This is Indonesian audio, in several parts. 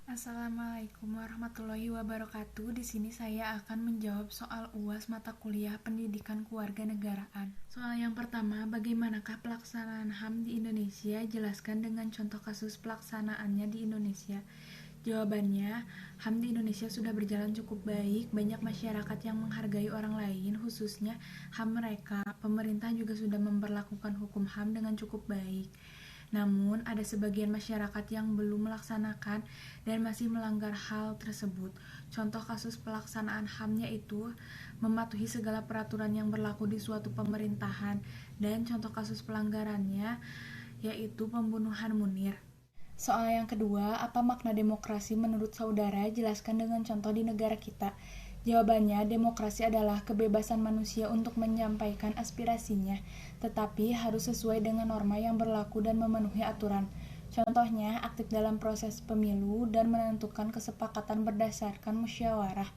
Assalamualaikum warahmatullahi wabarakatuh. Di sini saya akan menjawab soal UAS mata kuliah Pendidikan Kewarganegaraan. Soal yang pertama, bagaimanakah pelaksanaan HAM di Indonesia? Jelaskan dengan contoh kasus pelaksanaannya di Indonesia. Jawabannya, HAM di Indonesia sudah berjalan cukup baik. Banyak masyarakat yang menghargai orang lain, khususnya HAM mereka. Pemerintah juga sudah memperlakukan hukum HAM dengan cukup baik. Namun, ada sebagian masyarakat yang belum melaksanakan dan masih melanggar hal tersebut. Contoh kasus pelaksanaan HAM yaitu mematuhi segala peraturan yang berlaku di suatu pemerintahan, dan contoh kasus pelanggarannya yaitu pembunuhan Munir. Soal yang kedua, apa makna demokrasi menurut saudara? Jelaskan dengan contoh di negara kita. Jawabannya, demokrasi adalah kebebasan manusia untuk menyampaikan aspirasinya, tetapi harus sesuai dengan norma yang berlaku dan memenuhi aturan. Contohnya, aktif dalam proses pemilu dan menentukan kesepakatan berdasarkan musyawarah.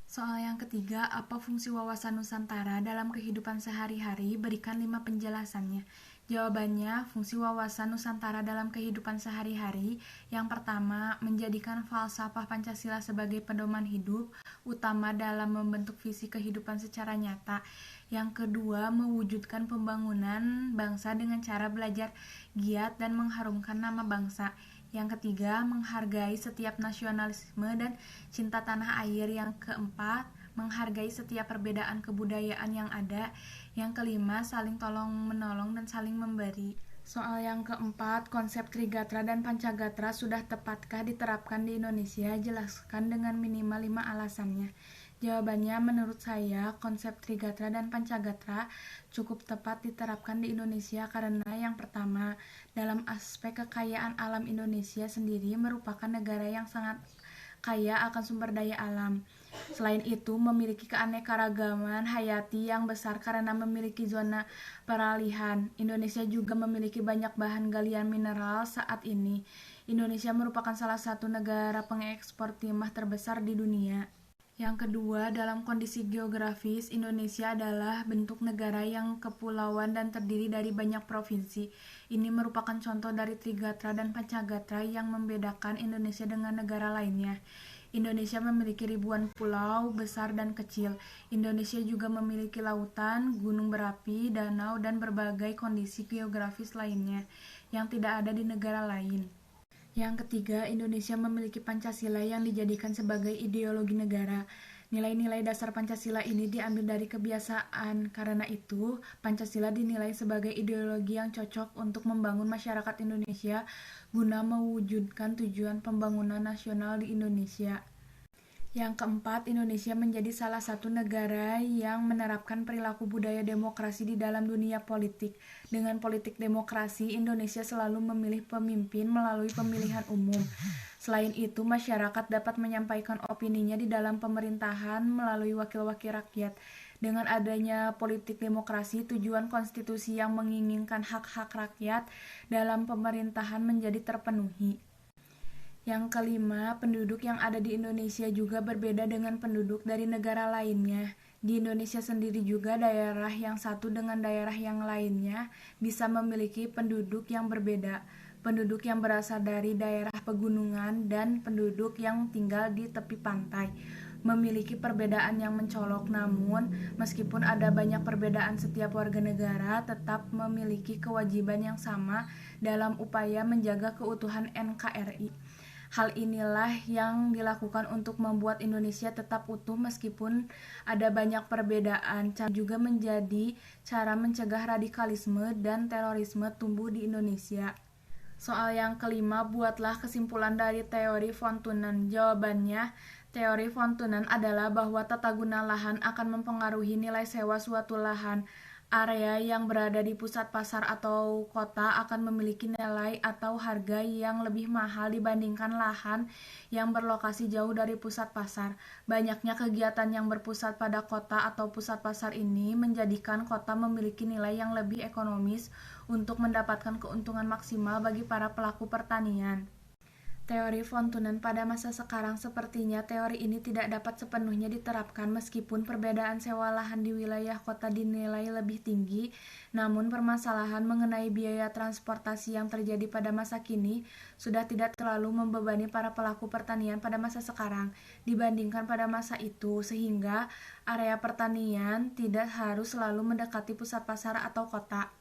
Soal yang ketiga, apa fungsi wawasan Nusantara dalam kehidupan sehari-hari? Berikan 5 penjelasannya. Jawabannya, fungsi wawasan Nusantara dalam kehidupan sehari-hari yang pertama, menjadikan falsafah Pancasila sebagai pedoman hidup utama dalam membentuk visi kehidupan secara nyata. Yang kedua, mewujudkan pembangunan bangsa dengan cara belajar giat dan mengharumkan nama bangsa. Yang ketiga, menghargai setiap nasionalisme dan cinta tanah air. Yang keempat, menghargai setiap perbedaan kebudayaan yang ada. Yang kelima, saling tolong-menolong dan saling memberi. Soal yang keempat, konsep Trigatra dan Pancagatra sudah tepatkah diterapkan di Indonesia? Jelaskan dengan minimal 5 alasannya. Jawabannya, menurut saya, konsep Trigatra dan Pancagatra cukup tepat diterapkan di Indonesia karena yang pertama, dalam aspek kekayaan alam Indonesia sendiri merupakan negara yang sangat kaya akan sumber daya alam. Selain itu, memiliki keanekaragaman hayati yang besar karena memiliki zona peralihan. Indonesia juga memiliki banyak bahan galian mineral saat ini. Indonesia merupakan salah satu negara pengekspor timah terbesar di dunia. Yang kedua, dalam kondisi geografis, Indonesia adalah bentuk negara yang kepulauan dan terdiri dari banyak provinsi. Ini merupakan contoh dari Trigatra dan Pancagatra yang membedakan Indonesia dengan negara lainnya. Indonesia memiliki ribuan pulau besar dan kecil. Indonesia juga memiliki lautan, gunung berapi, danau, dan berbagai kondisi geografis lainnya yang tidak ada di negara lain. Yang ketiga, Indonesia memiliki Pancasila yang dijadikan sebagai ideologi negara. Nilai-nilai dasar Pancasila ini diambil dari kebiasaan. Karena itu, Pancasila dinilai sebagai ideologi yang cocok untuk membangun masyarakat Indonesia guna mewujudkan tujuan pembangunan nasional di Indonesia. Yang keempat, Indonesia menjadi salah satu negara yang menerapkan perilaku budaya demokrasi di dalam dunia politik. Dengan politik demokrasi, Indonesia selalu memilih pemimpin melalui pemilihan umum. Selain itu, masyarakat dapat menyampaikan opininya di dalam pemerintahan melalui wakil-wakil rakyat. Dengan adanya politik demokrasi, tujuan konstitusi yang menginginkan hak-hak rakyat dalam pemerintahan menjadi terpenuhi. Yang kelima, penduduk yang ada di Indonesia juga berbeda dengan penduduk dari negara lainnya. Di Indonesia sendiri juga daerah yang satu dengan daerah yang lainnya bisa memiliki penduduk yang berbeda. Penduduk yang berasal dari daerah pegunungan dan penduduk yang tinggal di tepi pantai memiliki perbedaan yang mencolok. Namun, meskipun ada banyak perbedaan, setiap warga negara tetap memiliki kewajiban yang sama dalam upaya menjaga keutuhan NKRI. Hal inilah yang dilakukan untuk membuat Indonesia tetap utuh meskipun ada banyak perbedaan. Cara juga menjadi cara mencegah radikalisme dan terorisme tumbuh di Indonesia. Soal yang kelima, buatlah kesimpulan dari teori von Thunen. Jawabannya, teori von Thunen adalah bahwa tata guna lahan akan mempengaruhi nilai sewa suatu lahan. Area yang berada di pusat pasar atau kota akan memiliki nilai atau harga yang lebih mahal dibandingkan lahan yang berlokasi jauh dari pusat pasar. Banyaknya kegiatan yang berpusat pada kota atau pusat pasar ini menjadikan kota memiliki nilai yang lebih ekonomis untuk mendapatkan keuntungan maksimal bagi para pelaku pertanian. Teori von Thunen pada masa sekarang sepertinya teori ini tidak dapat sepenuhnya diterapkan meskipun perbedaan sewa lahan di wilayah kota dinilai lebih tinggi, namun permasalahan mengenai biaya transportasi yang terjadi pada masa kini sudah tidak terlalu membebani para pelaku pertanian pada masa sekarang dibandingkan pada masa itu, sehingga area pertanian tidak harus selalu mendekati pusat pasar atau kota.